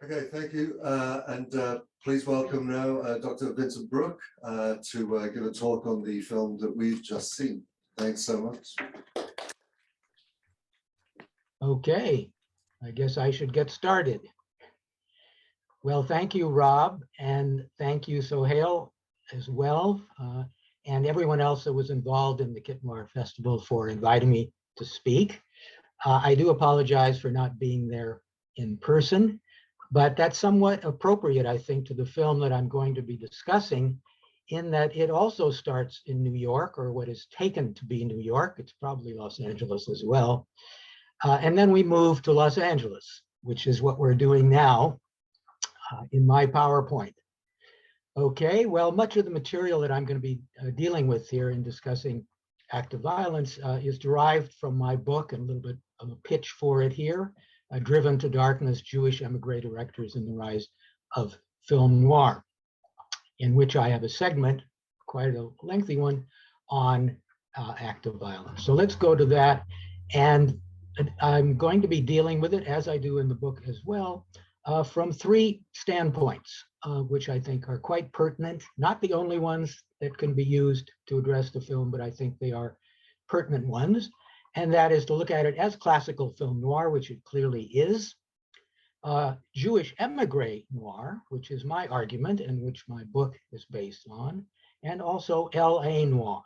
Okay, thank you. Please welcome now Dr. Vincent Brook to give a talk on the film that we've just seen. Thanks so much. Okay, I guess I should get started. Well, thank you, Rob, and thank you, Sohail, as well, and everyone else that was involved in the Kit Noir Festival for inviting me to speak. I do apologize for not being there in person, but that's somewhat appropriate, I think, to the film that I'm going to be discussing, in that it also starts in New York, or what is taken to be New York. It's probably Los Angeles as well. And then we move to Los Angeles, which is what we're doing now in my PowerPoint. Okay, well, much of the material that I'm going to be dealing with here in discussing active violence is derived from my book, and a little bit of a pitch for it here, Driven to Darkness, Jewish Émigré Directors in the Rise of Film Noir, in which I have a segment, quite a lengthy one, on active violence. So let's go to that. And I'm going to be dealing with it, as I do in the book as well, from three standpoints, which I think are quite pertinent, not the only ones that can be used to address the film, but I think they are pertinent ones. And that is to look at it as classical film noir, which it clearly is, Jewish émigré noir, which is my argument and which my book is based on, and also LA noir,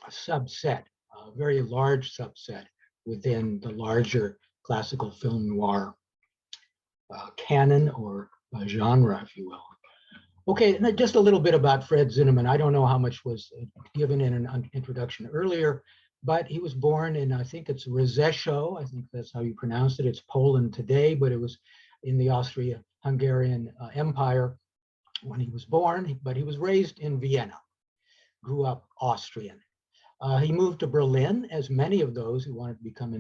a subset, a very large subset within the larger classical film noir canon or genre, if you will. Okay, and just a little bit about Fred Zinnemann. I don't know how much was given in an introduction earlier, but he was born in, I think it's Rzeszów, I think that's how you pronounce it. It's Poland today, but it was in the Austria-Hungarian Empire when he was born, but he was raised in Vienna, grew up Austrian. He moved to Berlin, as many of those who wanted to become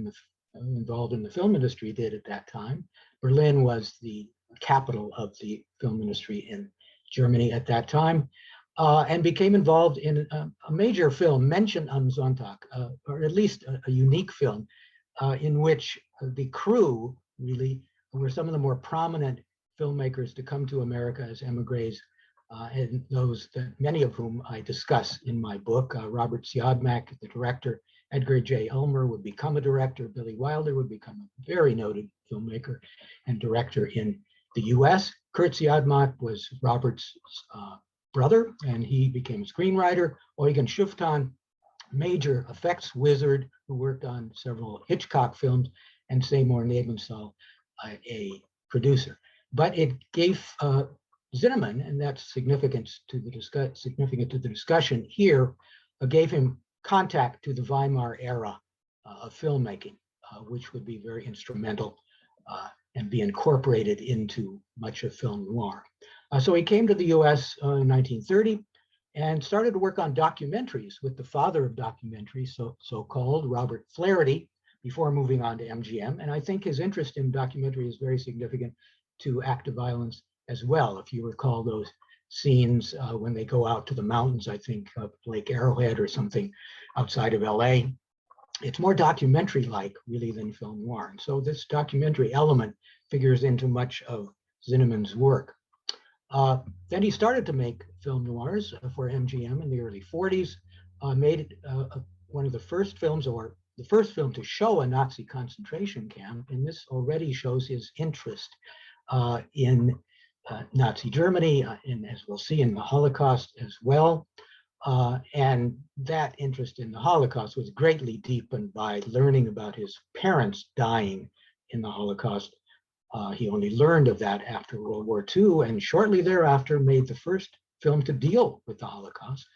involved in the film industry did at that time. Berlin was the capital of the film industry in Germany at that time, and became involved in a major film, Menschen am Sonntag, or at least a unique film, in which the crew really were some of the more prominent filmmakers to come to America as emigres, and those that many of whom I discuss in my book. Robert Siodmak, the director, Edgar J. Ulmer would become a director, Billy Wilder would become a very noted filmmaker and director in the US. Kurt Siodmak was Robert's brother, and he became a screenwriter. Eugen Schuftan, major effects wizard who worked on several Hitchcock films, and Seymour Nebenzahl, a producer. But it gave Zinnemann, and that's significant to the discussion here, gave him contact to the Weimar era of filmmaking, which would be very instrumental and be incorporated into much of film noir. So he came to the US in 1930 and started to work on documentaries with the father of documentaries, so-called Robert Flaherty, before moving on to MGM. And I think his interest in documentary is very significant to active violence as well. If you recall those scenes when they go out to the mountains, I think Lake Arrowhead or something outside of LA, it's more documentary-like really than film noir. And so this documentary element figures into much of Zinnemann's work. Then he started to make film noirs for MGM in the early 40s, made one of the first films, or the first film to show a Nazi concentration camp, and this already shows his interest in Nazi Germany, and as we'll see, in the Holocaust as well. And that interest in the Holocaust was greatly deepened by learning about his parents dying in the Holocaust. He only learned of that after World War II, and shortly thereafter made the first film to deal with the Holocaust.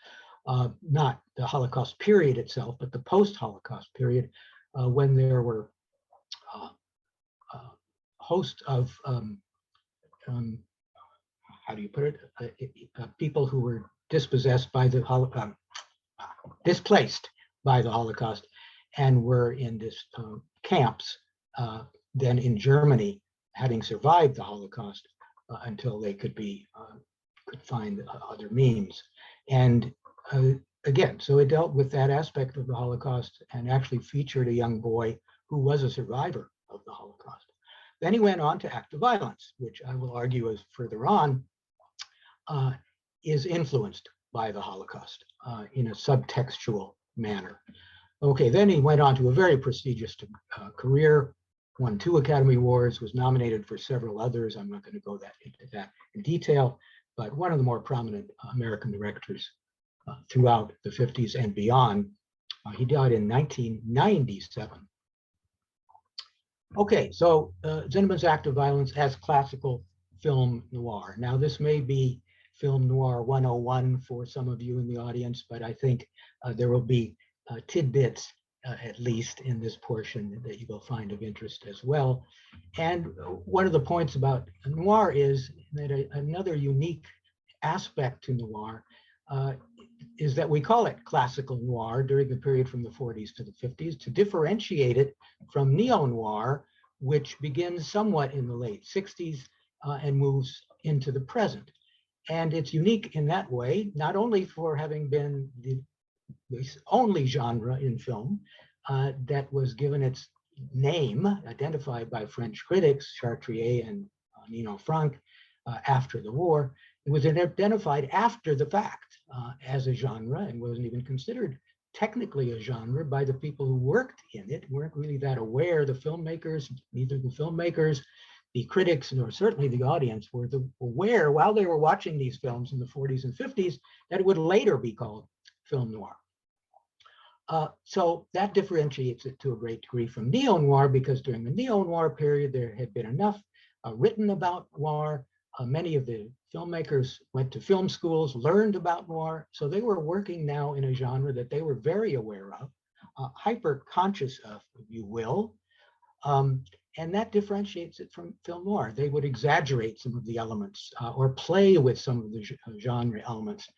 Not the Holocaust period itself, but the post-Holocaust period, when there were a host of, how do you put it, people who were dispossessed by the displaced by the Holocaust, and were in this camps then in Germany, having survived the Holocaust until they could find other means. And again, so it dealt with that aspect of the Holocaust and actually featured a young boy who was a survivor of the Holocaust. Then he went on to act of violence, which I will argue as further on is influenced by the Holocaust in a subtextual manner. Okay, then he went on to a very prestigious career, won 2 Academy Awards, was nominated for several others. I'm not going to go into that in detail, but one of the more prominent American directors throughout the 50s and beyond. He died in 1997. Okay, so Zinnemann's act of violence as classical film noir. Now, this may be film noir 101 for some of you in the audience, but I think there will be tidbits, at least in this portion, that you will find of interest as well. And one of the points about noir is that another unique aspect to noir is that we call it classical noir during the period from the 40s to the 50s to differentiate it from neo-noir, which begins somewhat in the late 60s and moves into the present. And it's unique in that way, not only for having been the only genre in film that was given its name, identified by French critics, Chartrier and Nino Frank, after the war. It was identified after the fact as a genre and wasn't even considered technically a genre by the people who worked in it, weren't really that aware. The filmmakers, neither the filmmakers, the critics, nor certainly the audience were aware while they were watching these films in the 40s and 50s that it would later be called film noir. So that differentiates it to a great degree from neo-noir, because during the neo-noir period, there had been enough written about noir. Many of the filmmakers went to film schools, learned about noir, so they were working now in a genre that they were very aware of, hyper conscious of, if you will, and that differentiates it from film noir. They would exaggerate some of the elements or play with some of the genre elements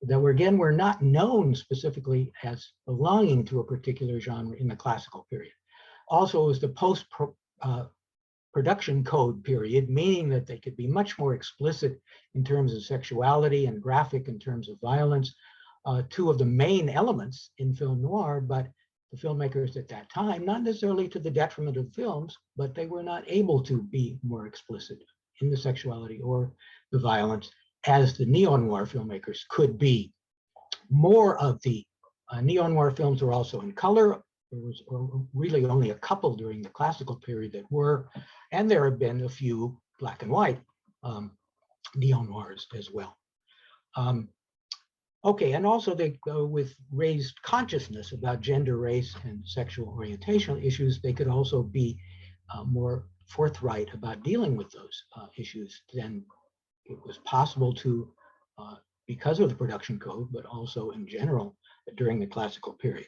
that were not known specifically as belonging to a particular genre in the classical period. Also, it was the post-production code period, meaning that they could be much more explicit in terms of sexuality and graphic in terms of violence, 2 of the main elements in film noir, but the filmmakers at that time, not necessarily to the detriment of films, but they were not able to be more explicit in the sexuality or the violence as the neo-noir filmmakers could be. More of the neo-noir films were also in color. There was really only a couple during the classical period that were, and there have been a few black and white neo-noirs as well. Okay, and also they go with raised consciousness about gender, race, and sexual orientation issues. They could also be more forthright about dealing with those issues than it was possible to because of the production code, but also in general during the classical period.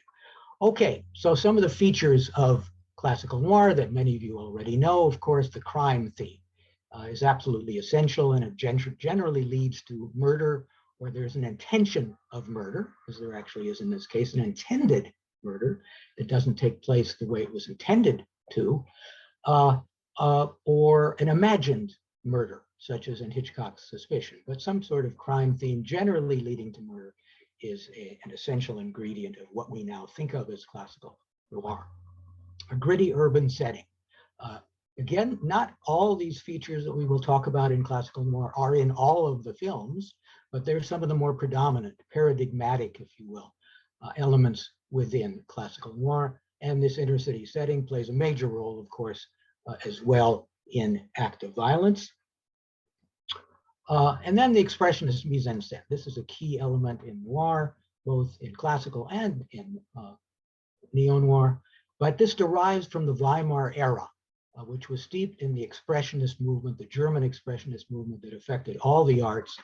Okay, so some of the features of classical noir that many of you already know, of course, the crime theme is absolutely essential, and it generally leads to murder, where there's an intention of murder, as there actually is in this case, an intended murder that doesn't take place the way it was intended to, or an imagined murder, such as in Hitchcock's Suspicion. But some sort of crime theme generally leading to murder is an essential ingredient of what we now think of as classical noir. A gritty urban setting. Again, not all these features that we will talk about in classical noir are in all of the films, but there's some of the more predominant, paradigmatic, if you will, elements within classical noir. And this intercity setting plays a major role, of course, as well in act of violence. And then the expressionist mise en scène. This is a key element in noir, both in classical and in neo-noir. But this derives from the Weimar era, which was steeped in the expressionist movement, the German expressionist movement that affected all the arts.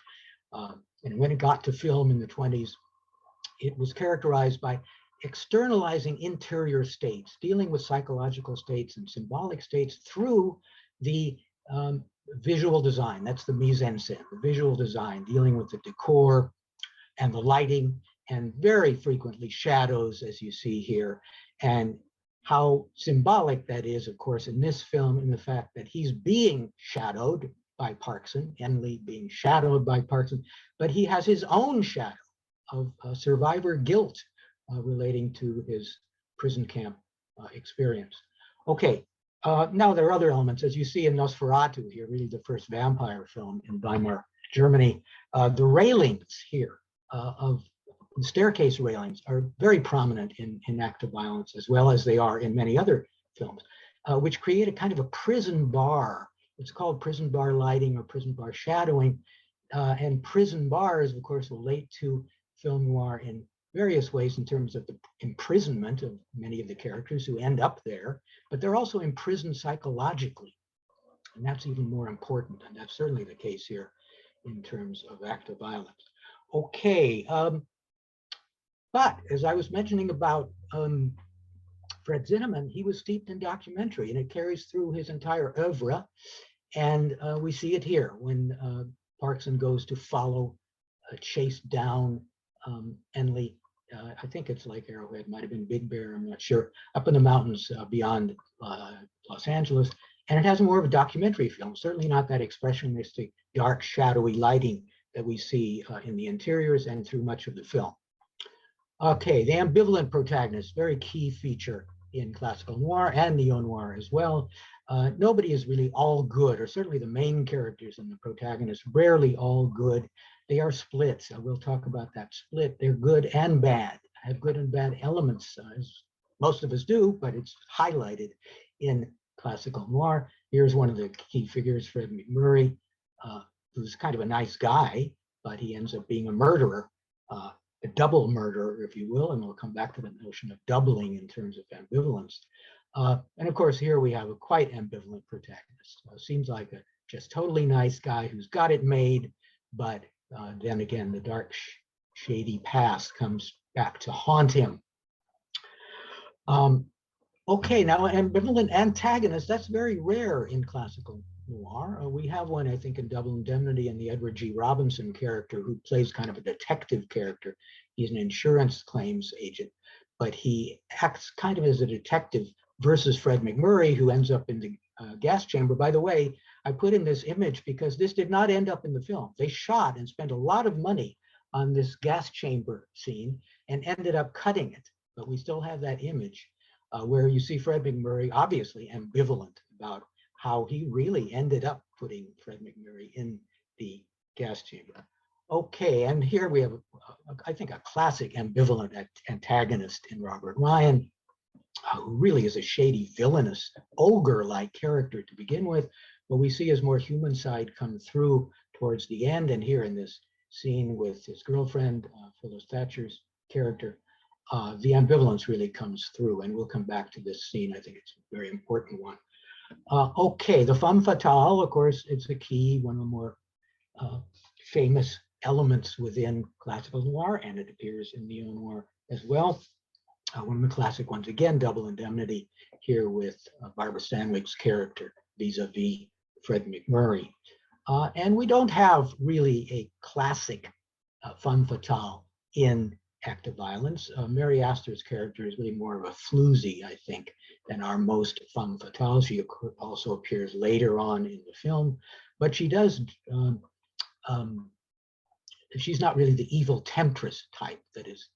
And when it got to film in the 20s, it was characterized by externalizing interior states, dealing with psychological states and symbolic states through the visual design. That's the mise en scène, the visual design, dealing with the decor and the lighting, and very frequently shadows, as you see here, and how symbolic that is, of course, in this film, in the fact that he's being shadowed by Parkson, Henley being shadowed by Parkson, but he has his own shadow of survivor guilt relating to his prison camp experience. Okay, Now, there are other elements, as you see in Nosferatu here, really the first vampire film in Weimar, Germany. The railings here of the staircase railings are very prominent in act of violence, as well as they are in many other films, which create a kind of a prison bar. It's called prison bar lighting or prison bar shadowing. And prison bars, of course, relate to film noir in various ways in terms of the imprisonment of many of the characters who end up there, but they're also imprisoned psychologically. And that's even more important. And that's certainly the case here in terms of act of violence. Okay. But as I was mentioning about Fred Zinnemann, he was steeped in documentary, and it carries through his entire oeuvre. And we see it here when Parkson goes to follow, chase down Enley. I think it's like Arrowhead, might have been Big Bear, I'm not sure, up in the mountains beyond Los Angeles. And it has more of a documentary film, certainly not that expressionistic, dark, shadowy lighting that we see in the interiors and through much of the film. Okay, the ambivalent protagonist, very key feature in classical noir and neo-noir as well. Nobody is really all good, or certainly the main characters and the protagonists, rarely all good. They are split. We'll talk about that split. They're good and bad, have good and bad elements, as most of us do, but it's highlighted in classical noir. Here's one of the key figures, Fred McMurray, who's kind of a nice guy, but he ends up being a murderer, a double murderer, if you will, and we'll come back to the notion of doubling in terms of ambivalence. And of course, here we have a quite ambivalent protagonist. Seems like a just totally nice guy who's got it made, but then again, the dark, shady past comes back to haunt him. Okay, now ambivalent antagonist, that's very rare in classical noir. We have one, I think, in Double Indemnity, and the Edward G. Robinson character who plays kind of a detective character. He's an insurance claims agent, but he acts kind of as a detective versus Fred McMurray, who ends up in the gas chamber. By the way, I put in this image because this did not end up in the film. They shot and spent a lot of money on this gas chamber scene and ended up cutting it, but we still have that image where you see Fred McMurray obviously ambivalent about how he really ended up putting Fred McMurray in the gas chamber. Okay, and here we have, I think, a classic ambivalent antagonist in Robert Ryan, who really is a shady, villainous, ogre-like character to begin with, but we see his more human side come through towards the end, and here in this scene with his girlfriend, Phyllis Thatcher's character, the ambivalence really comes through, and we'll come back to this scene. I think it's a very important one. Okay, the femme fatale, of course, it's a key, one of the more famous elements within classical noir, and it appears in neo-noir as well. One of the classic ones, again, Double Indemnity, here with Barbara Stanwyck's character vis-a-vis Fred McMurray. And we don't have really a classic femme fatale in act of violence. Mary Astor's character is really more of a floozy, I think, than our most femme fatales. She also appears later on in the film, but she does, she's not really the evil temptress type that is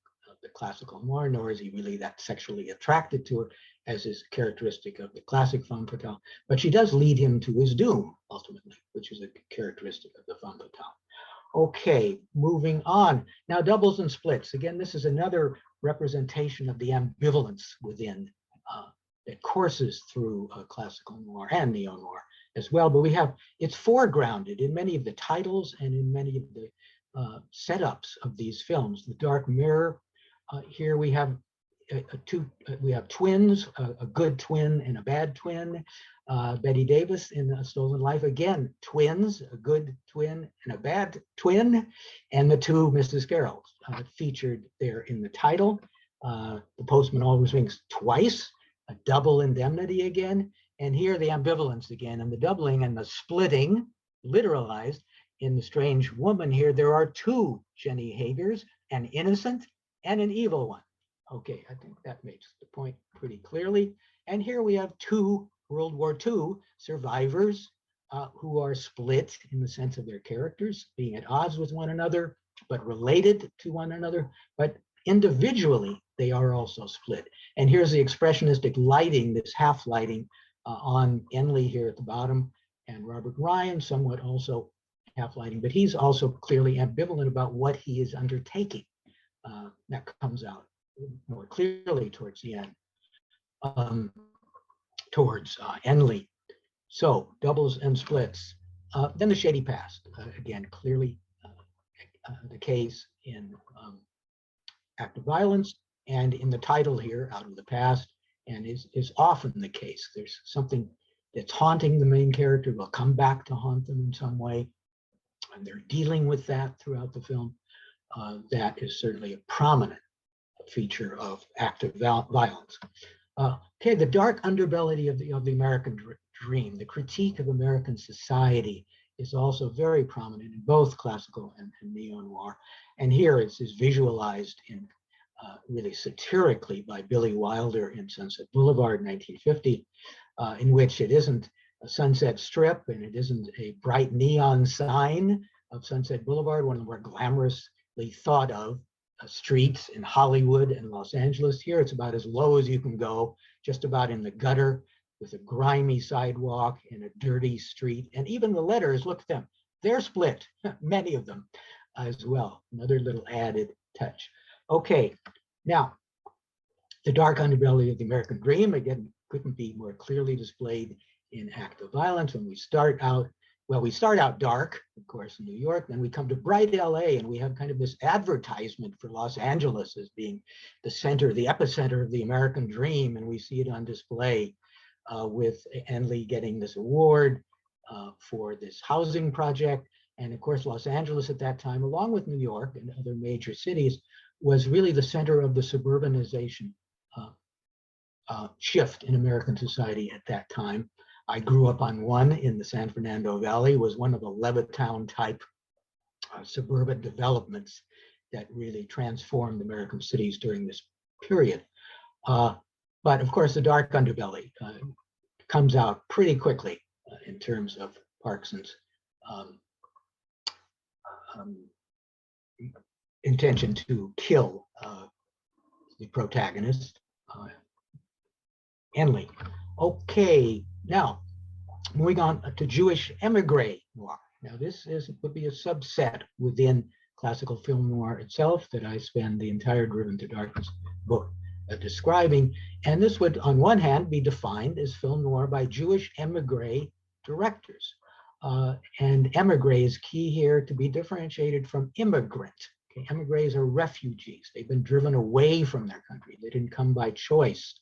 the classical noir, nor is he really that sexually attracted to her, as is characteristic of the classic femme fatale. But she does lead him to his doom, ultimately, which is a characteristic of the femme fatale. Okay, moving on. Now, doubles and splits. Again, this is another representation of the ambivalence within that courses through classical noir and neo-noir as well. But we have, it's foregrounded in many of the titles and in many of the setups of these films. The Dark Mirror. Here we have twins, a good twin and a bad twin. Betty Davis in A Stolen Life, again, twins, a good twin and a bad twin, and the two Mrs. Carrolls featured there in the title. The Postman Always Rings twice, a Double Indemnity again, and here the ambivalence again, and the doubling and the splitting, literalized in The Strange Woman. Here there are two Jenny Hagers, an innocent and an evil one. Okay, I think that makes the point pretty clearly. And here we have two World War II survivors who are split in the sense of their characters being at odds with one another, but related to one another, but individually they are also split. And here's the expressionistic lighting, this half lighting on Enley here at the bottom, and Robert Ryan, somewhat also half-lighting, but he's also clearly ambivalent about what he is undertaking. That comes out more clearly towards the end, towards Enley. So doubles and splits. Then the shady past, again, clearly the case in Act of Violence, and in the title here, Out of the Past, and is often the case. There's something that's haunting the main character, will come back to haunt them in some way, and they're dealing with that throughout the film. That is certainly a prominent feature of active violence. Okay, the dark underbelly of the American dream, the critique of American society, is also very prominent in both classical and neo-noir. And here it's visualized in really satirically by Billy Wilder in Sunset Boulevard, 1950, in which it isn't a Sunset Strip and it isn't a bright neon sign of Sunset Boulevard, one of the more glamorously thought of streets in Hollywood and Los Angeles. Here it's about as low as you can go, just about in the gutter, with a grimy sidewalk in a dirty street. And even the letters, look at them, they're split, many of them as well. Another little added touch. Okay, now, the dark underbelly of the American dream, again, couldn't be more clearly displayed in Act of Violence. When we start out, well, we start out dark, of course, in New York, then we come to bright LA, and we have kind of this advertisement for Los Angeles as being the center, the epicenter of the American dream, and we see it on display with Enley getting this award for this housing project. And of course, Los Angeles at that time, along with New York and other major cities, was really the center of the suburbanization shift in American society at that time. I grew up on one in the San Fernando Valley, was one of the Levittown type suburban developments that really transformed American cities during this period. But of course, the dark underbelly comes out pretty quickly in terms of Parkinson's intention to kill the protagonist, Enley. Okay, now moving on to Jewish-émigré noir. Now this would be a subset within classical film noir itself that I spend the entire Driven to Darkness book describing. And this would, on one hand, be defined as film noir by Jewish émigré directors. And émigré is key here to be differentiated from immigrant. Okay, émigrés are refugees. They've been driven away from their country. They didn't come by choice.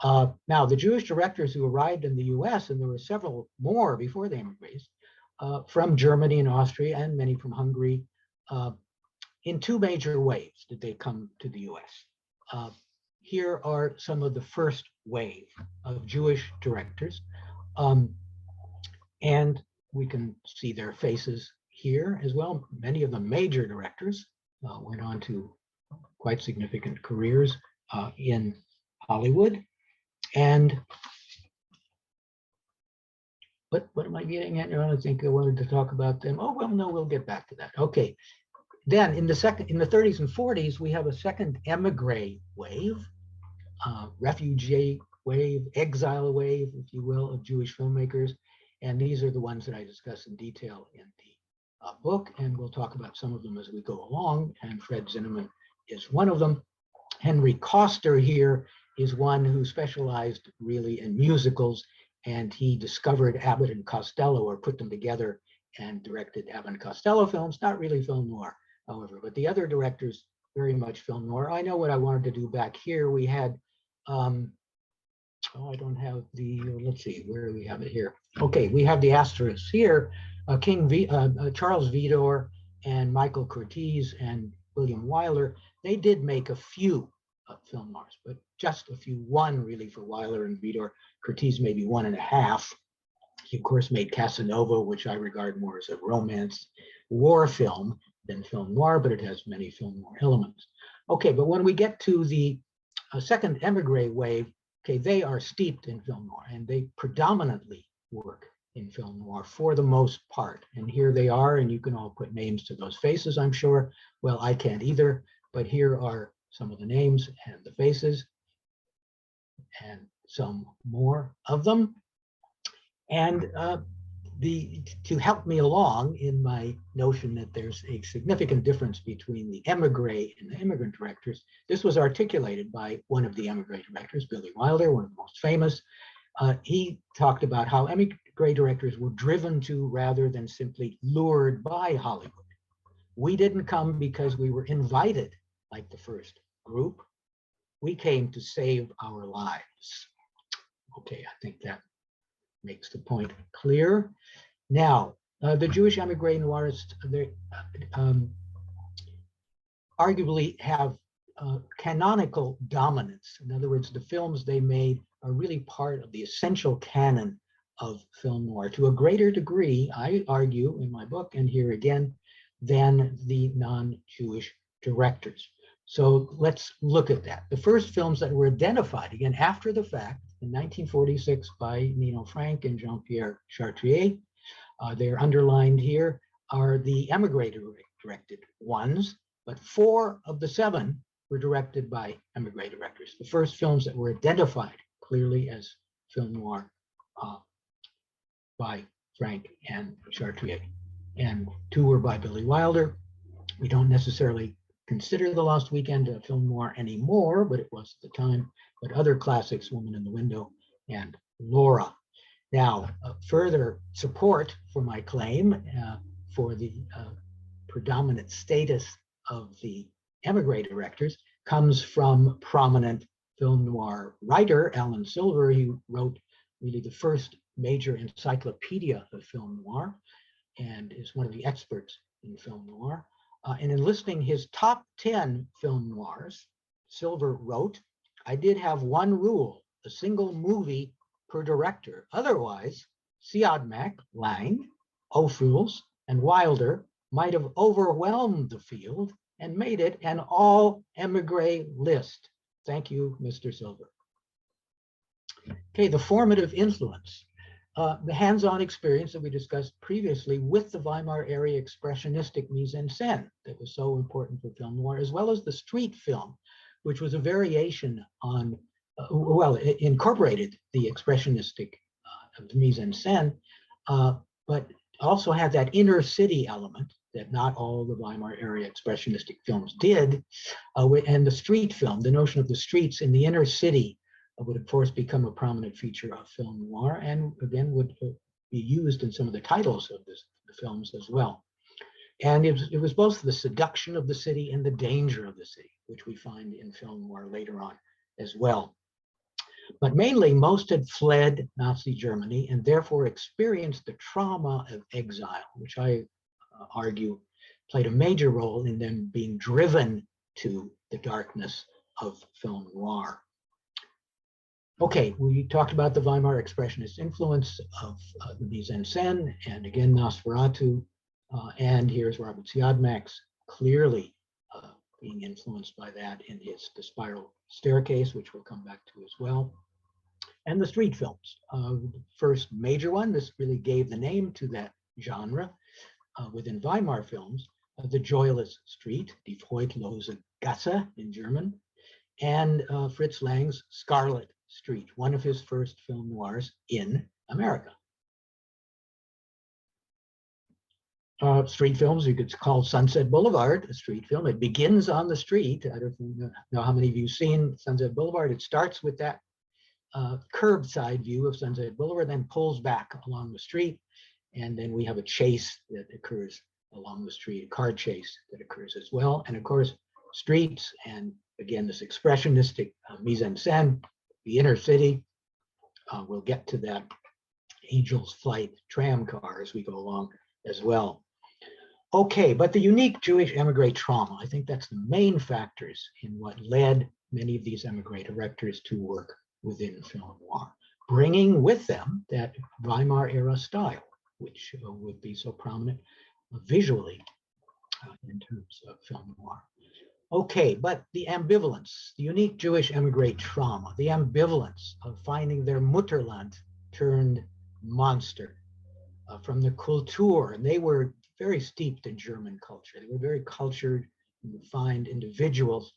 Now, the Jewish directors who arrived in the US, and there were several more before the émigrés, from Germany and Austria, and many from Hungary, in two major waves did they come to the US. Here are some of the first wave of Jewish directors. And we can see their faces here as well. Many of the major directors went on to quite significant careers in Hollywood. And what am I getting at? I think I wanted to talk about them. Oh, well, no, we'll get back to that. Okay. Then in the 30s and 40s, we have a second émigré wave, refugee wave, exile wave, if you will, of Jewish filmmakers. And these are the ones that I discuss in detail in the book, and we'll talk about some of them as we go along, and Fred Zinnemann is one of them. Henry Koster here is one who specialized really in musicals, and he discovered Abbott and Costello, or put them together and directed Abbott and Costello films, not really film noir, however, but the other directors very much film noir. I know what I wanted to do back here. We had, oh, I don't have the, let's see, where do we have it here? Okay, we have the asterisks here. Charles Vidor and Michael Curtiz and William Wyler, they did make a few film noirs, but just a few. One really for Wyler and Vidor. Curtiz maybe 1.5. He of course made Casanova, which I regard more as a romance war film than film noir, but it has many film noir elements. Okay, but when we get to the second émigré wave, okay, they are steeped in film noir, and they predominantly work in film noir for the most part. And here they are, and you can all put names to those faces, I'm sure. Well, I can't either, but here are some of the names and the faces, and some more of them. And to help me along in my notion that there's a significant difference between the émigré and the immigrant directors, this was articulated by one of the émigré directors, Billy Wilder, one of the most famous. He talked about how émigré directors were driven to rather than simply lured by Hollywood. We didn't come because we were invited, like the first group. We came to save our lives. Okay, I think that makes the point clear. Now, the Jewish émigré noirs, they arguably have canonical dominance. In other words, the films they made are really part of the essential canon of film noir to a greater degree, I argue in my book and here again, than the non-Jewish directors. So let's look at that. The first films that were identified, again, after the fact, in 1946 by Nino Frank and Jean-Pierre Chartrier, they're underlined here, are the émigré-directed ones, but 4 of the 7 were directed by émigré directors. The first films that were identified clearly as film noir by Frank and Chartrier. And 2 were by Billy Wilder. We don't necessarily consider The Lost Weekend a film noir anymore, but it was at the time. But other classics, Woman in the Window and Laura. Now, further support for my claim for the predominant status of the émigré directors comes from prominent film noir writer Alan Silver. He wrote really the first major encyclopedia of film noir and is one of the experts in film noir. And in listing his top 10 film noirs, Silver wrote, "I did have one rule, a single movie per director. Otherwise, Siodmak, Lang, Ophuls, and Wilder might have overwhelmed the field and made it an all-émigré list." Thank you, Mr. Silver. Okay, the formative influence. The hands-on experience that we discussed previously with the Weimar area expressionistic mise-en-scène that was so important for film noir, as well as the street film, which was a variation on, well, it incorporated the expressionistic mise-en-scène, but also had that inner city element that not all the Weimar area expressionistic films did, and the street film, the notion of the streets in the inner city would of course become a prominent feature of film noir, and again would be used in some of the titles of the films as well. And it was both the seduction of the city and the danger of the city, which we find in film noir later on as well. But mainly, most had fled Nazi Germany and therefore experienced the trauma of exile, which I argue played a major role in them being driven to the darkness of film noir. Okay, we talked about the Weimar expressionist influence of the mise-en-scène, and again, Nosferatu, and here's Robert Siodmak's clearly being influenced by that in his The Spiral Staircase, which we'll come back to as well. And the street films. The first major one, this really gave the name to that genre within Weimar films, The Joyless Street, Die Freudlose Gasse in German, and Fritz Lang's Scarlet Street, one of his first film noirs in America. Street films, you could call Sunset Boulevard a street film. It begins on the street. I don't know how many of you have seen Sunset Boulevard. It starts with that curbside view of Sunset Boulevard, then pulls back along the street, and then we have a chase that occurs along the street, a car chase that occurs as well. And of course, streets, and again, this expressionistic mise-en-scène, the inner city. We'll get to that Angel's Flight tram car as we go along as well. Okay, but the unique Jewish émigré trauma, I think that's the main factors in what led many of these émigré directors to work within film noir, bringing with them that Weimar era style, which would be so prominent visually in terms of film noir. Okay, but the ambivalence, the unique Jewish émigré trauma, the ambivalence of finding their Mutterland turned monster from the Kultur, and they were very steeped in German culture. They were very cultured, refined individuals,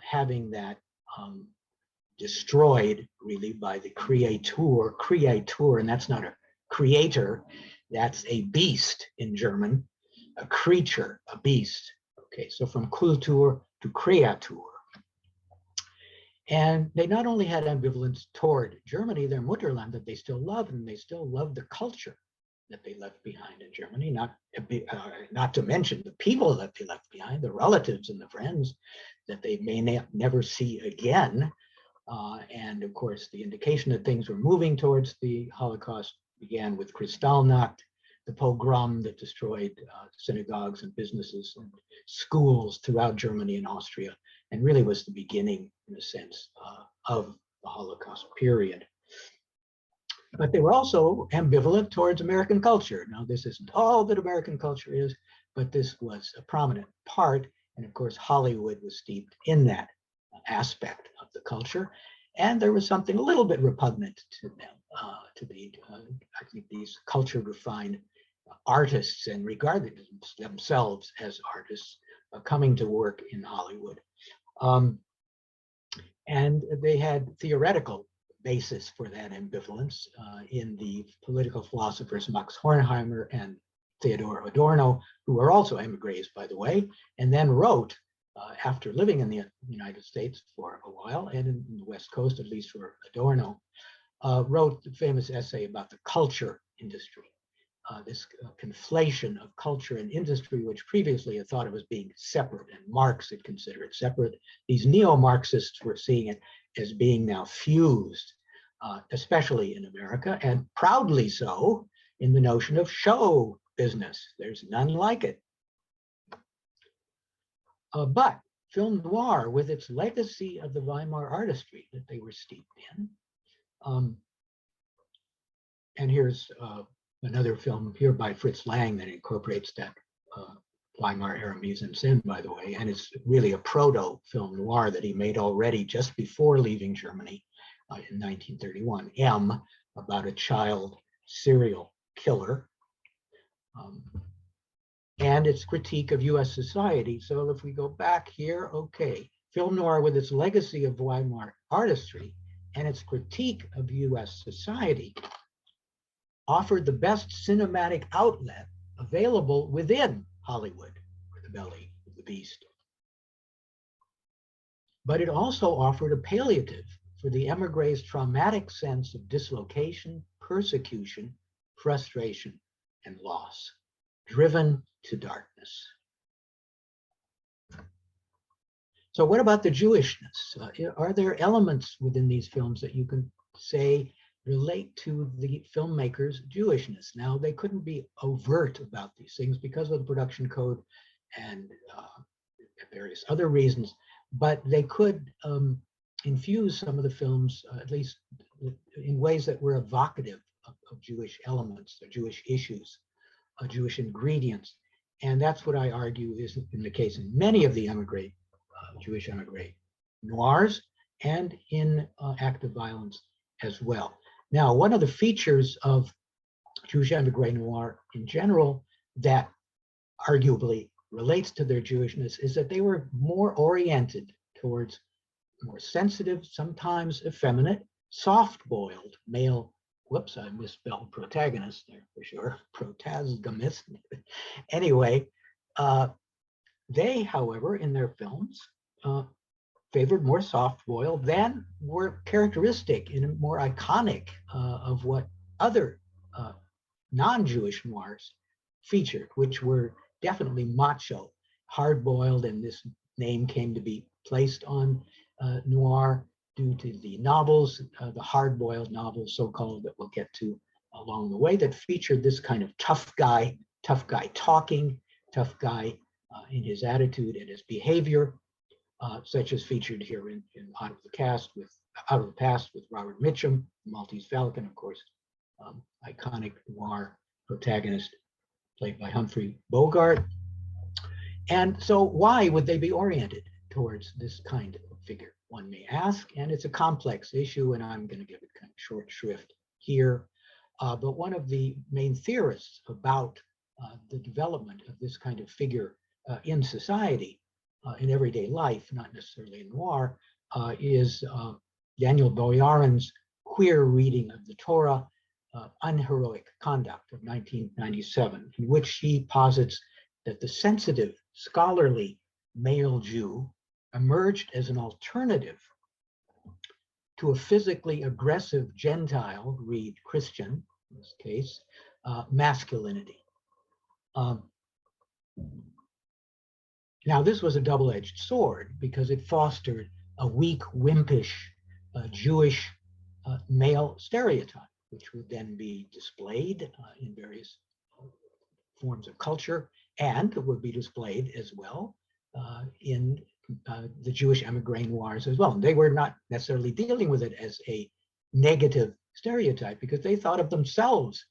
having that destroyed really by the creator, and that's not a creator, that's a beast in German, a creature, a beast. Okay, so from Kultur to Kreatur. And they not only had ambivalence toward Germany, their Mutterland, that they still love, and they still love the culture that they left behind in Germany, not to mention the people that they left behind, the relatives and the friends that they may never see again. And of course, the indication that things were moving towards the Holocaust began with Kristallnacht, the pogrom that destroyed synagogues and businesses and schools throughout Germany and Austria, and really was the beginning, in a sense, of the Holocaust period. But they were also ambivalent towards American culture. Now, this isn't all that American culture is, but this was a prominent part. And of course, Hollywood was steeped in that aspect of the culture. And there was something a little bit repugnant to them, I think these culture-refined artists and regarded themselves as artists coming to work in Hollywood. And they had theoretical basis for that ambivalence in the political philosophers Max Horkheimer and Theodor Adorno, who were also emigres, by the way, and then wrote, after living in the United States for a while, and in the West Coast, at least for Adorno, wrote the famous essay about the culture industry, this conflation of culture and industry, which previously had thought of as being separate, and Marx had considered it separate. These neo-Marxists were seeing it as being now fused, especially in America, and proudly so in the notion of show business. There's none like it. But film noir, with its legacy of the Weimar artistry that they were steeped in, and here's another film here by Fritz Lang that incorporates that Weimar era mise en scène, by the way, and it's really a proto-film noir that he made already just before leaving Germany in 1931, M, about a child serial killer, and its critique of US society. So if we go back here, okay, film noir with its legacy of Weimar artistry and its critique of US society offered the best cinematic outlet available within Hollywood, or the belly of the beast. But it also offered a palliative for the emigre's traumatic sense of dislocation, persecution, frustration, and loss, driven to darkness. So what about the Jewishness? Are there elements within these films that you can say relate to the filmmakers' Jewishness? Now, they couldn't be overt about these things because of the production code and various other reasons, but they could infuse some of the films, at least in ways that were evocative of Jewish elements, or Jewish issues, Jewish ingredients. And that's what I argue is in the case in many of the Jewish emigre noirs, and in active violence as well. Now, one of the features of Jewish emigre noir in general that arguably relates to their Jewishness is that they were more oriented towards more sensitive, sometimes effeminate, soft-boiled male, whoops, I misspelled protagonist there for sure, protagonist. Anyway, they, however, in their films, favored more soft-boiled than were characteristic and more iconic of what other non-Jewish noirs featured, which were definitely macho, hard-boiled, and this name came to be placed on noir due to the novels, the hard-boiled novels, so-called, that we'll get to along the way, that featured this kind of tough guy talking, tough guy in his attitude and his behavior, such as featured here in Out of the Past with Robert Mitchum, Maltese Falcon, of course, iconic noir protagonist played by Humphrey Bogart. And so why would they be oriented towards this kind of figure, one may ask, and it's a complex issue, and I'm going to give it kind of short shrift here. But one of the main theorists about the development of this kind of figure in society, in everyday life, not necessarily in noir, is Daniel Boyarin's queer reading of the Torah, Unheroic Conduct of 1997, in which he posits that the sensitive, scholarly male Jew emerged as an alternative to a physically aggressive Gentile, read Christian in this case, masculinity. Now, this was a double-edged sword because it fostered a weak, wimpish Jewish male stereotype, which would then be displayed in various forms of culture, and would be displayed as well in the Jewish émigré noirs as well. And they were not necessarily dealing with it as a negative stereotype because they thought of themselves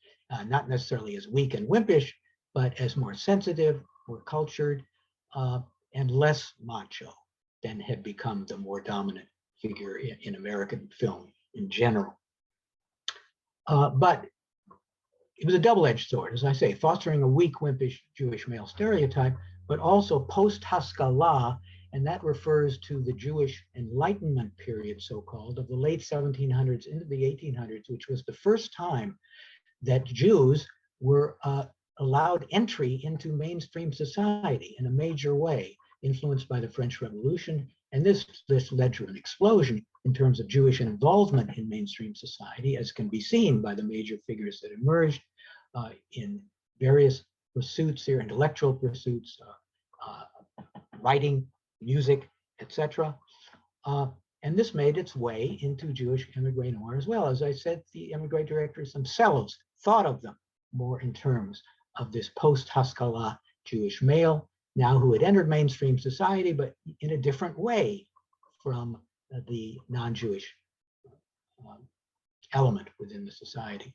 not necessarily as weak and wimpish, but as more sensitive, more cultured, and less macho than had become the more dominant figure in American film in general. But it was a double-edged sword, as I say, fostering a weak, wimpish Jewish male stereotype, but also post-Haskalah, and that refers to the Jewish Enlightenment period, so-called, of the late 1700s into the 1800s, which was the first time that Jews were allowed entry into mainstream society in a major way, influenced by the French Revolution. And this led to an explosion in terms of Jewish involvement in mainstream society, as can be seen by the major figures that emerged in various pursuits here, intellectual pursuits, writing, music, etc. And this made its way into Jewish émigré noir as well. As I said, the émigré directors themselves thought of them more in terms of this post-Haskalah Jewish male, now who had entered mainstream society, but in a different way from the non-Jewish element within the society.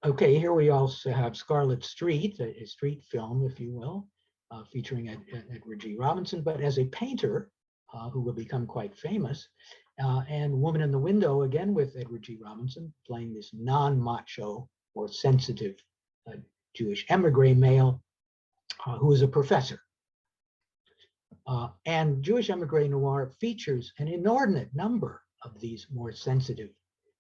Okay, here we also have Scarlet Street, a street film, if you will, featuring Edward G. Robinson, but as a painter who will become quite famous, and Woman in the Window, again with Edward G. Robinson, playing this non-macho or sensitive Jewish émigré male who is a professor. And Jewish émigré noir features an inordinate number of these more sensitive,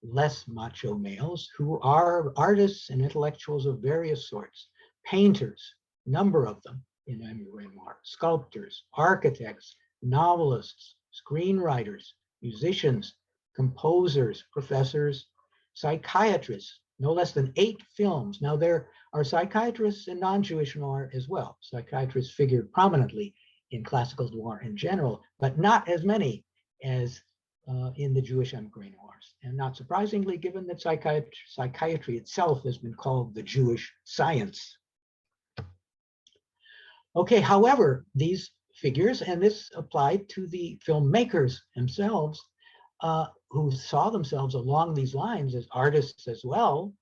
less macho males who are artists and intellectuals of various sorts, painters, number of them in émigré noir, sculptors, architects, novelists, screenwriters, musicians, composers, professors, psychiatrists, no less than 8 films. Now, there are psychiatrists in non-Jewish noir as well. Psychiatrists figure prominently in classical noir in general, but not as many as in the Jewish émigré noirs. And not surprisingly, given that psychiatry itself has been called the Jewish science. Okay, however, these figures, and this applied to the filmmakers themselves, who saw themselves along these lines as artists as well,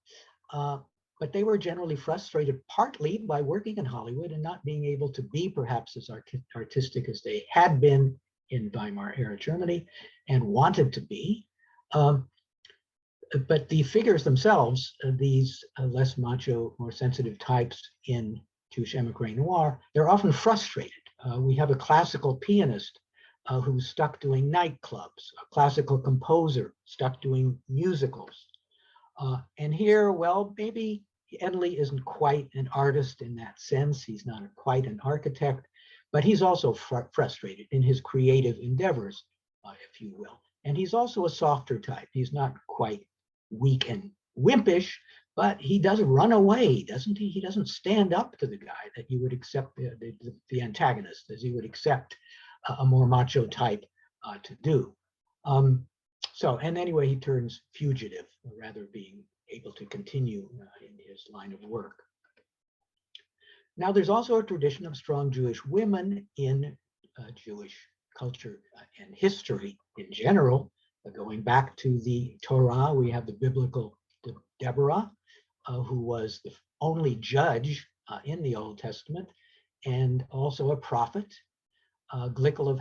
but they were generally frustrated partly by working in Hollywood and not being able to be perhaps as artistic as they had been in Weimar era Germany and wanted to be. But the figures themselves, these less macho, more sensitive types in Jewish émigré noir, they're often frustrated. We have a classical pianist who's stuck doing nightclubs, a classical composer stuck doing musicals. And here, well, maybe Edley isn't quite an artist in that sense. He's not quite an architect, but he's also frustrated in his creative endeavors, if you will. And he's also a softer type. He's not quite weak and wimpish, but he does run away, doesn't he? He doesn't stand up to the guy that you would accept, the antagonist, as you would accept a more macho type to do. And anyway, he turns fugitive, rather being able to continue in his line of work. Now, there's also a tradition of strong Jewish women in Jewish culture and history in general. Going back to the Torah, we have the biblical Deborah, who was the only judge in the Old Testament, and also a prophet, Glickle of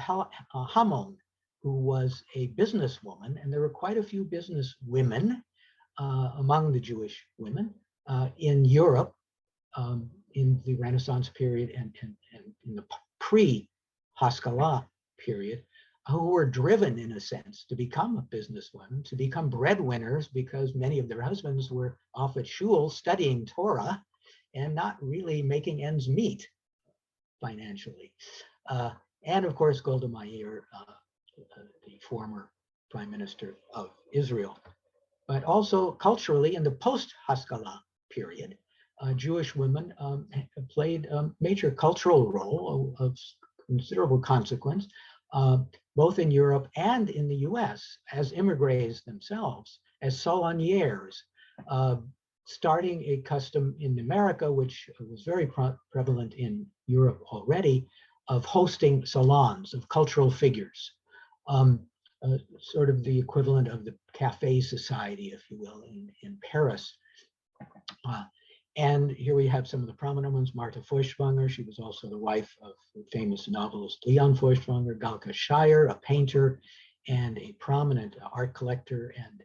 Hamon, who was a businesswoman, and there were quite a few business women among the Jewish women in Europe in the Renaissance period and in the pre-Haskalah period. who were driven, in a sense, to become businesswomen, to become breadwinners, because many of their husbands were off at shul studying Torah and not really making ends meet financially. And of course, Golda Meir, the former prime minister of Israel. But also culturally, in the post-Haskalah period, Jewish women played a major cultural role of considerable consequence, both in Europe and in the US, as immigrés themselves, as salonières, starting a custom in America, which was very prevalent in Europe already, of hosting salons of cultural figures, sort of the equivalent of the cafe society, if you will, in Paris. And here we have some of the prominent ones. Martha Feuchtwanger, she was also the wife of the famous novelist Leon Feuchtwanger. Galka Shire, a painter and a prominent art collector and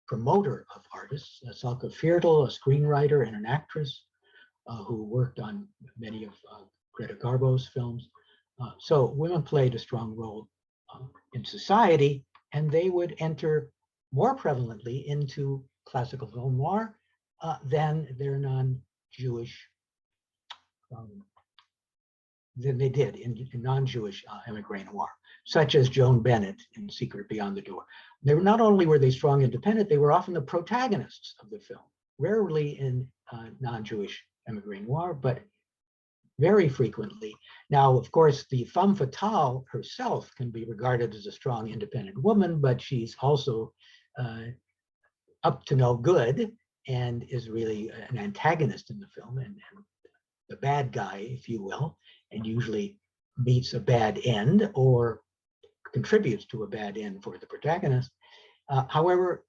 promoter of artists. Salka Viertel, a screenwriter and an actress who worked on many of Greta Garbo's films. So women played a strong role in society, and they would enter more prevalently into classical film noir than their non-Jewish, than they did in non-Jewish émigré noir, such as Joan Bennett in Secret Beyond the Door. They were not only were they strong independent, they were often the protagonists of the film, rarely in non-Jewish émigré noir, but very frequently. Now, of course, the femme fatale herself can be regarded as a strong independent woman, but she's also up to no good and is really an antagonist in the film and the bad guy, if you will, and usually meets a bad end or contributes to a bad end for the protagonist. However,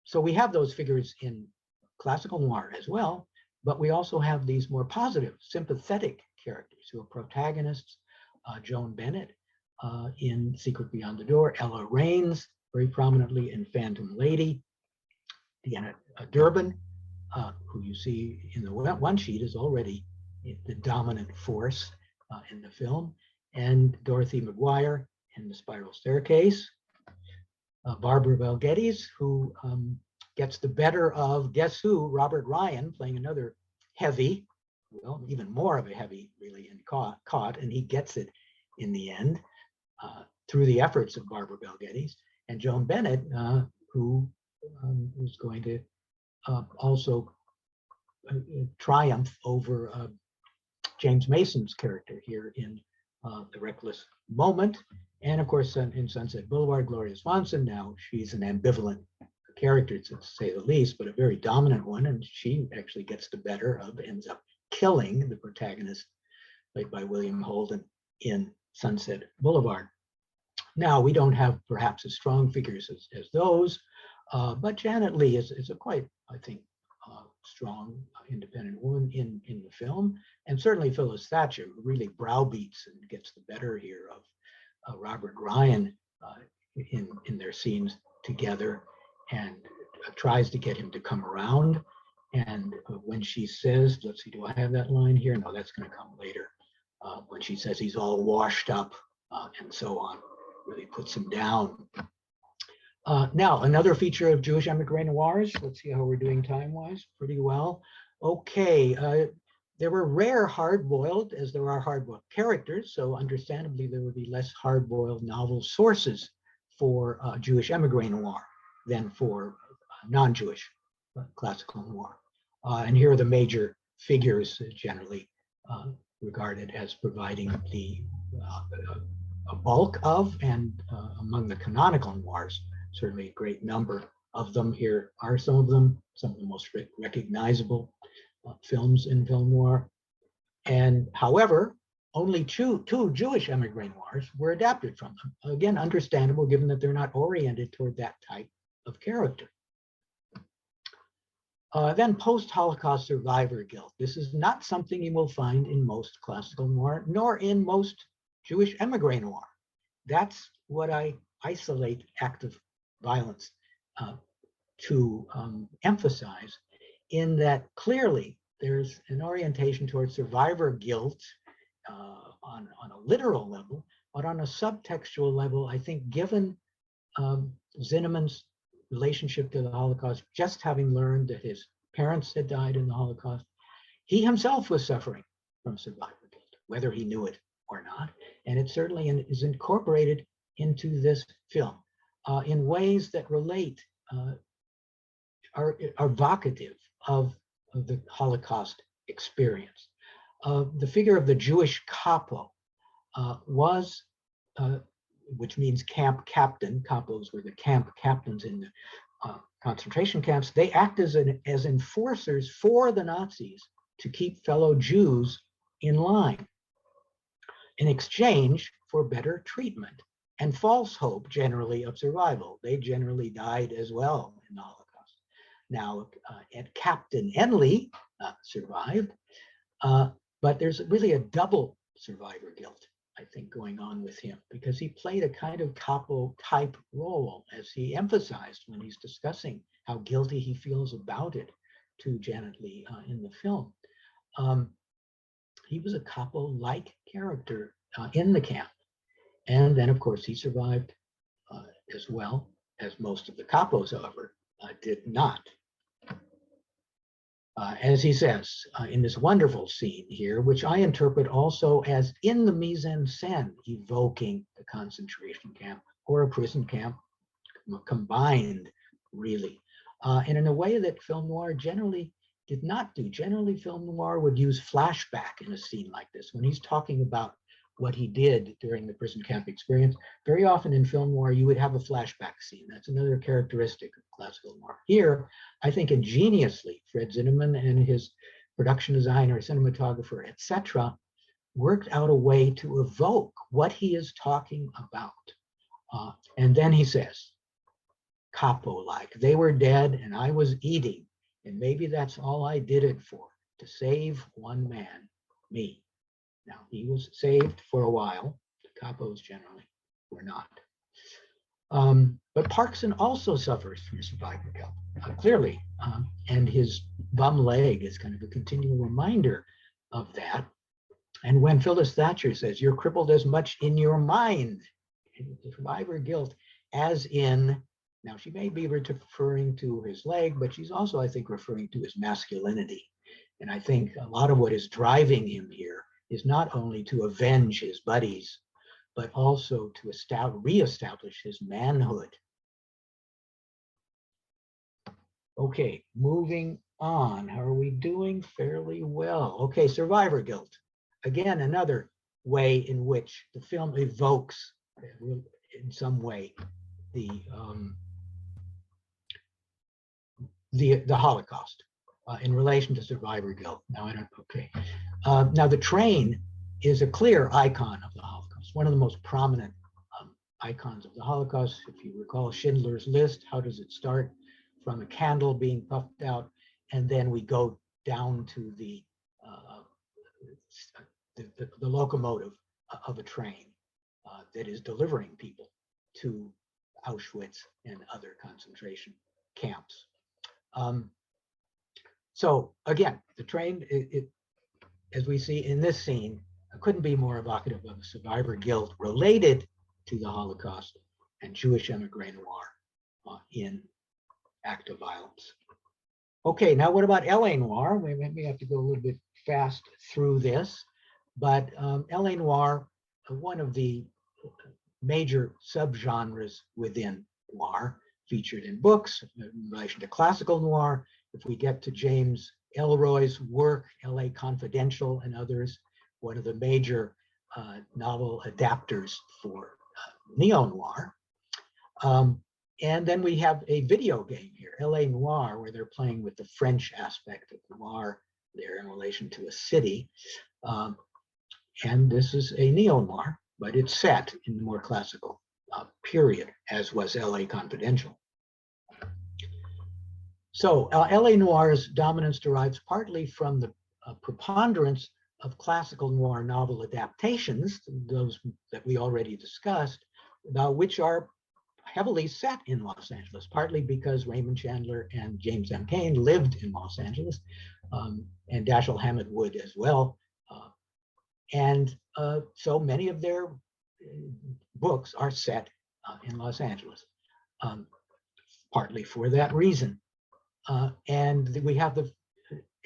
so we have those figures in classical noir as well, but we also have these more positive, sympathetic characters who are protagonists. Joan Bennett in Secret Beyond the Door, Ella Raines very prominently in Phantom Lady, Deanna Durbin, who you see in the one sheet is already the dominant force in the film, and Dorothy McGuire in The Spiral Staircase. Barbara Bel Geddes, who gets the better of, guess who? Robert Ryan, playing another heavy, well, even more of a heavy, really, in caught, and he gets it in the end through the efforts of Barbara Bel Geddes, and Joan Bennett, who is going to also triumph over James Mason's character here in The Reckless Moment. And of course, in Sunset Boulevard, Gloria Swanson, now she's an ambivalent character, to say the least, but a very dominant one. And she actually gets the better of, ends up killing the protagonist, played by William Holden, in Sunset Boulevard. Now, we don't have perhaps as strong figures as those, but Janet Leigh is a quite, I think, strong independent woman in the film, and certainly Phyllis Thatcher, who really browbeats and gets the better here of Robert Ryan in their scenes together, and tries to get him to come around. And when she says, let's see, do I have that line here? No, that's going to come later. When she says he's all washed up and so on, really puts him down. Now, another feature of Jewish émigré noirs, let's see how we're doing time-wise, pretty well. Okay, there were rare hard-boiled, as there are hard-boiled characters, so understandably there would be less hard-boiled novel sources for Jewish émigré noir than for non-Jewish classical noir. And here are the major figures generally regarded as providing the a bulk of, and among the canonical noirs, certainly a great number of them. Here are some of them, some of the most recognizable films in film noir. And however, only two Jewish émigré noirs were adapted from them. Again, understandable given that they're not oriented toward that type of character. Then post-Holocaust survivor guilt. This is not something you will find in most classical noir, nor in most Jewish émigré noir. That's what I isolate active violence to emphasize, in that clearly there's an orientation towards survivor guilt on a literal level, But on a subtextual level, I think given Zinnemann's relationship to the Holocaust, just having learned that his parents had died in the Holocaust, he himself was suffering from survivor guilt, whether he knew it or not. And it certainly is incorporated into this film in ways that relate, are evocative of the Holocaust experience. The figure of the Jewish capo was, which means camp captain. Capos were the camp captains in the concentration camps. They act as enforcers for the Nazis to keep fellow Jews in line in exchange for better treatment and false hope, generally, of survival. They generally died as well in the Holocaust. Now, Captain Enley survived, but there's really a double survivor guilt, I think, going on with him, because he played a kind of capo type role, as he emphasized when he's discussing how guilty he feels about it to Janet Leigh in the film. He was a capo-like character in the camp. And then, of course, he survived as well as most of the capos, however, did not. As he says in this wonderful scene here, which I interpret also as in the mise en scène, evoking the concentration camp or a prison camp combined, really. And in a way that film noir generally did not do. Generally, film noir would use flashback in a scene like this. When he's talking about what he did during the prison camp experience, very often in film noir, you would have a flashback scene. That's another characteristic of classical noir. Here, I think ingeniously, Fred Zinnemann and his production designer, cinematographer, etc., worked out a way to evoke what he is talking about. And then he says, capo-like, they were dead and I was eating, and maybe that's all I did it for, to save one man, me. Now, he was saved for a while. The capos generally were not. But Parkson also suffers from survivor guilt, clearly. And his bum leg is kind of a continual reminder of that. And when Phyllis Thatcher says, you're crippled as much in your mind, survivor guilt, as in, now she may be referring to his leg, but she's also, I think, referring to his masculinity. And I think a lot of what is driving him here is not only to avenge his buddies, but also to reestablish his manhood. Okay, moving on. How are we doing? Fairly well. Okay, survivor guilt. Again, another way in which the film evokes, in some way, the Holocaust in relation to survivor guilt. Now, now, the train is a clear icon of the Holocaust, one of the most prominent icons of the Holocaust. If you recall Schindler's List, how does it start? From a candle being puffed out, and then we go down to the locomotive of a train that is delivering people to Auschwitz and other concentration camps. So again, the train, as we see in this scene, couldn't be more evocative of survivor guilt related to the Holocaust and Jewish émigré noir in act of violence. Okay, now what about LA noir? We may have to go a little bit fast through this, but LA noir, one of the major subgenres within noir, featured in books in relation to classical noir. If we get to James Ellroy's work, LA Confidential and others, one of the major novel adapters for neo-noir. And then we have a video game here, LA Noir, where they're playing with the French aspect of noir there in relation to a city. And this is a neo-noir, but it's set in the more classical period, as was LA Confidential. So LA Noir's dominance derives partly from the preponderance of classical noir novel adaptations, those that we already discussed, which are heavily set in Los Angeles, partly because Raymond Chandler and James M. Cain lived in Los Angeles, and Dashiell Hammett Wood as well. And so many of their books are set in Los Angeles, partly for that reason. And we have the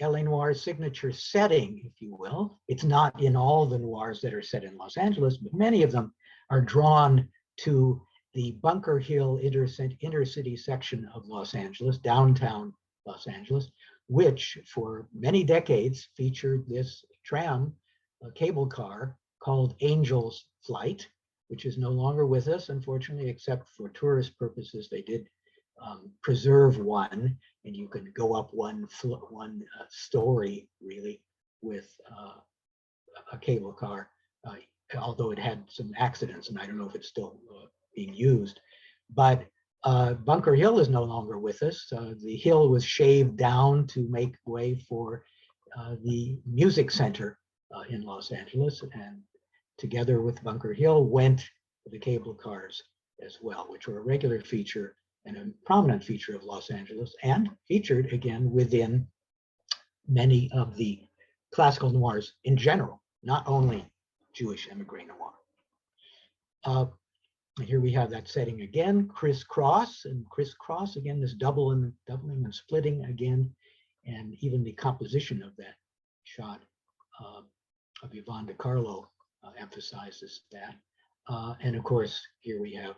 LA Noir signature setting, if you will. It's not in all the noirs that are set in Los Angeles, but many of them are drawn to the Bunker Hill inner-city section of Los Angeles, downtown Los Angeles, which for many decades featured this tram, a cable car called Angel's Flight, which is no longer with us, unfortunately, except for tourist purposes. They did preserve one, and you can go up one story, really, with a cable car, although it had some accidents, and I don't know if it's still being used. But Bunker Hill is no longer with us. The hill was shaved down to make way for the Music Center in Los Angeles, and together with Bunker Hill went the cable cars as well, which were a regular feature and a prominent feature of Los Angeles, and featured again within many of the classical noirs in general, not only Jewish émigré noir. And here we have that setting again, crisscross, and crisscross again, this doubling and splitting again, and even the composition of that shot of Yvonne de Carlo emphasizes that. And of course, here we have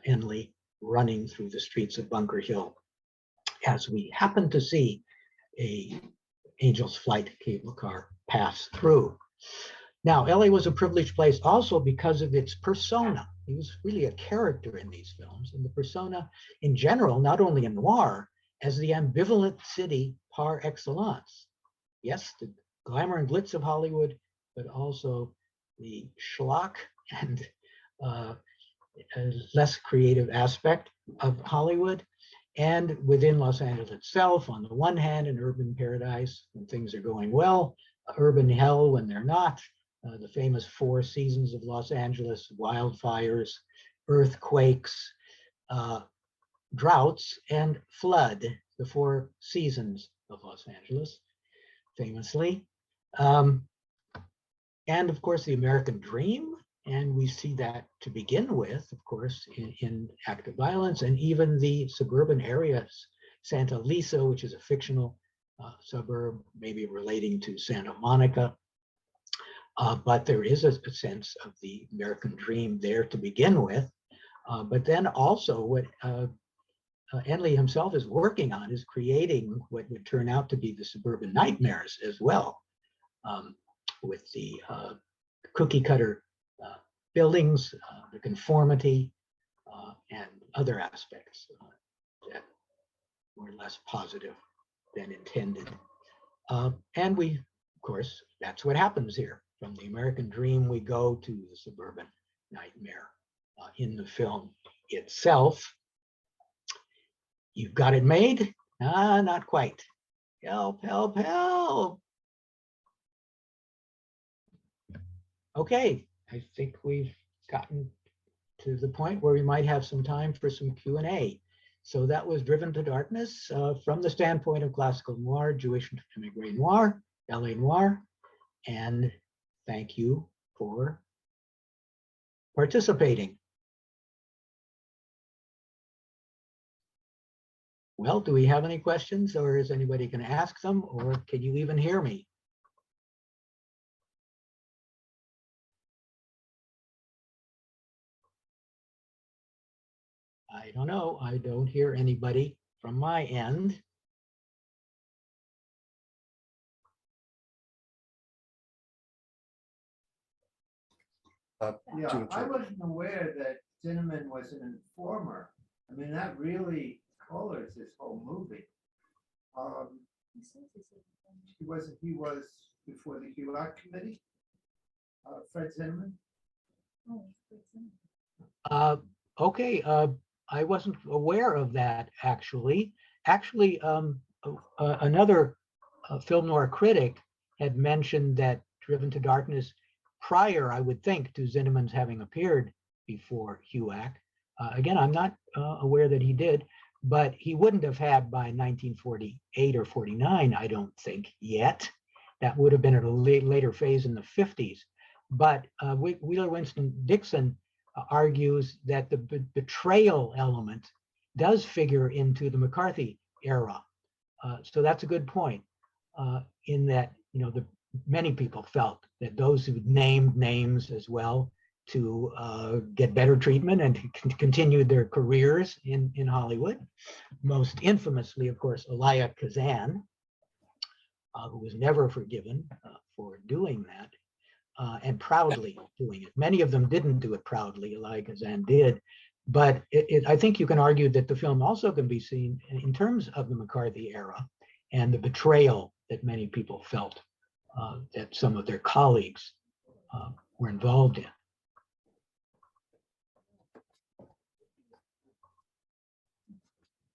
Enlil running through the streets of Bunker Hill as we happen to see a Angel's Flight cable car pass through. Now, LA was a privileged place also because of its persona. He was really a character in these films, and the persona in general, not only in noir, as the ambivalent city par excellence. Yes, the glamour and glitz of Hollywood, but also the schlock and a less creative aspect of Hollywood. And within Los Angeles itself, on the one hand, an urban paradise when things are going well, urban hell when they're not. The famous 4 seasons of Los Angeles: wildfires, earthquakes, droughts, and flood, the 4 seasons of Los Angeles, famously. And of course, the American dream. And we see that to begin with, of course, in Act of Violence, and even the suburban areas, Santa Lisa, which is a fictional suburb, maybe relating to Santa Monica. But there is a sense of the American dream there to begin with. But then also what Enlil himself is working on is creating what would turn out to be the suburban nightmares as well, with the cookie cutter buildings, the conformity, and other aspects that were less positive than intended. And we, of course, that's what happens here. From the American dream, we go to the suburban nightmare in the film itself. You've got it made? Not quite. Help, help, help. Okay, I think we've gotten to the point where we might have some time for some Q&A. So that was Driven to Darkness from the standpoint of classical noir, Jewish émigré noir, LA noir, and thank you for participating. Well, do we have any questions, or is anybody going to ask them, or can you even hear me? I don't know. I don't hear anybody from my end. Yeah, I wasn't aware that Zinnemann was an informer. I mean, that really colors this whole movie. He was before the HUAC committee, Fred Zinnemann. Okay, I wasn't aware of that, actually. Actually, another film noir critic had mentioned that Driven to Darkness prior, I would think, to Zinnemann's having appeared before HUAC. Again, I'm not aware that he did, but he wouldn't have had by 1948 or 49, I don't think, yet. That would have been at a later phase in the 50s. But Wheeler Winston Dixon argues that the betrayal element does figure into the McCarthy era. So that's a good point, in that, you know, many people felt that those who named names as well to get better treatment and to continue their careers in Hollywood. Most infamously, of course, Elia Kazan, who was never forgiven for doing that, and proudly doing it. Many of them didn't do it proudly, Elia Kazan did, but I think you can argue that the film also can be seen in terms of the McCarthy era and the betrayal that many people felt that some of their colleagues were involved in.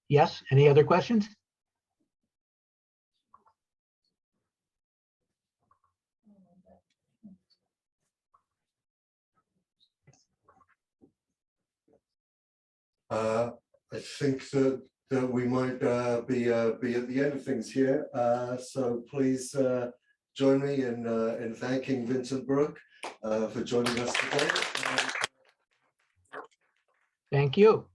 Yes, any other questions? I think that we might be at the end of things here. So please join me in thanking Vincent Brook for joining us today. Thank you.